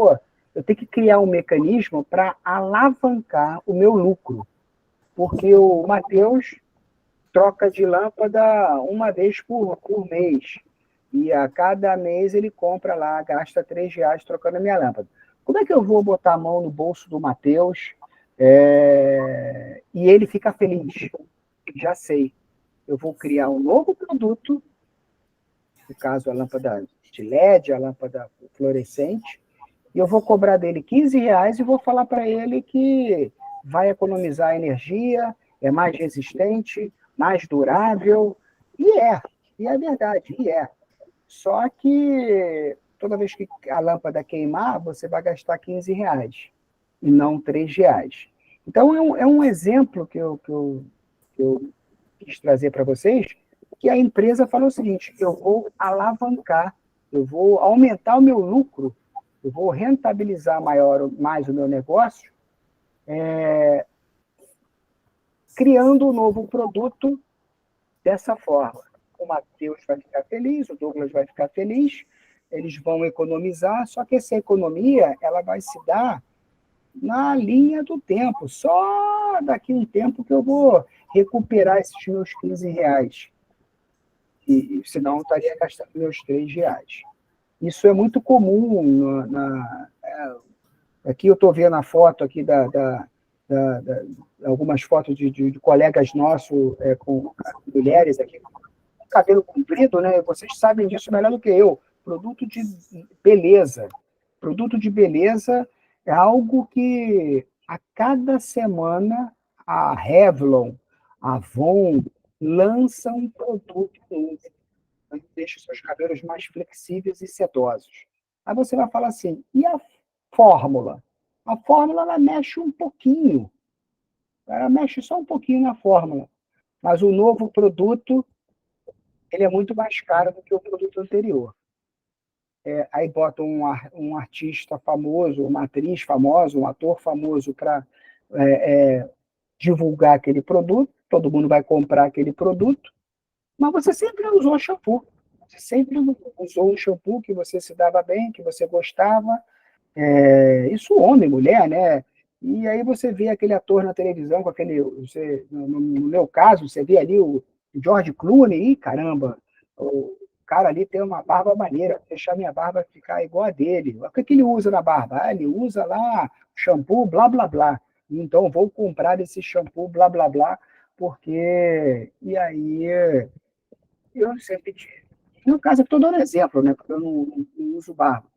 eu tenho que criar um mecanismo para alavancar o meu lucro. Porque o Matheus troca de lâmpada uma vez por mês. E a cada mês ele compra lá, gasta R$ 3 trocando a minha lâmpada. Como é que eu vou botar a mão no bolso do Matheus e ele fica feliz? Já sei. Eu vou criar um novo produto, no caso a lâmpada de LED, a lâmpada fluorescente, e eu vou cobrar dele R$ 15 e vou falar para ele que vai economizar energia, é mais resistente, mais durável, e é verdade, Só que toda vez que a lâmpada queimar, você vai gastar R$ 15 e não R$ 3. Então, é um exemplo que eu quis trazer para vocês, que a empresa falou o seguinte, eu vou alavancar, eu vou aumentar o meu lucro, eu vou rentabilizar mais o meu negócio, criando um novo produto dessa forma. O Matheus vai ficar feliz, o Douglas vai ficar feliz, eles vão economizar, só que essa economia ela vai se dar na linha do tempo. Só daqui a um tempo que eu vou recuperar esses meus R$ 15. E senão eu estaria gastando meus R$ 3. Isso é muito comum. Aqui eu estou vendo a foto aqui algumas fotos de colegas nossos com mulheres aqui com cabelo comprido, né? Vocês sabem disso melhor do que eu. Produto de beleza. Produto de beleza é algo que a cada semana a Revlon, a Avon lança um produto novo. Deixa os seus cabelos mais flexíveis e sedosos. Aí você vai falar assim, e a fórmula? A fórmula, ela mexe um pouquinho. Ela mexe só um pouquinho na fórmula. Mas o novo produto, ele é muito mais caro do que o produto anterior. Aí bota um artista famoso, uma atriz famosa, um ator famoso para divulgar aquele produto, todo mundo vai comprar aquele produto, mas você sempre usou shampoo. Você sempre usou um shampoo que você se dava bem, que você gostava. Isso homem, mulher, né? E aí você vê aquele ator na televisão com aquele... no meu caso, você vê ali o George Clooney, e caramba, o cara ali tem uma barba maneira, deixar minha barba ficar igual a dele. O que ele usa na barba? Ele usa lá shampoo, blá, blá, blá. Então, vou comprar esse shampoo, blá, blá, blá, porque... E aí, eu sempre... No caso, eu estou dando exemplo, né? Porque eu não uso barba.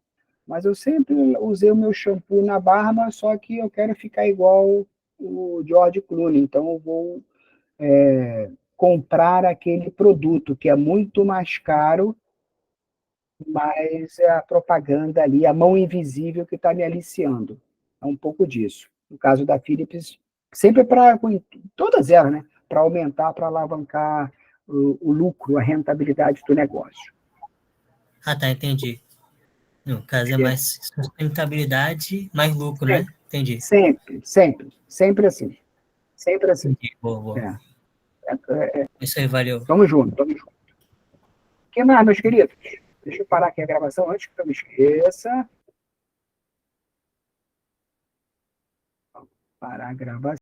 Mas eu sempre usei o meu shampoo na barba, só que eu quero ficar igual o George Clooney. Então, eu vou comprar aquele produto que é muito mais caro, mas é a propaganda ali, a mão invisível que está me aliciando. É um pouco disso. No caso da Philips, sempre todas elas, né? Para aumentar, para alavancar o lucro, a rentabilidade do negócio. Ah, tá, entendi. No caso é mais sustentabilidade, mais lucro, né? Entendi. Sempre assim. Sempre assim. Entendi. Boa. Isso aí, valeu. Tamo junto. O que mais, meus queridos? Deixa eu parar aqui a gravação antes que eu me esqueça. Parar a gravação.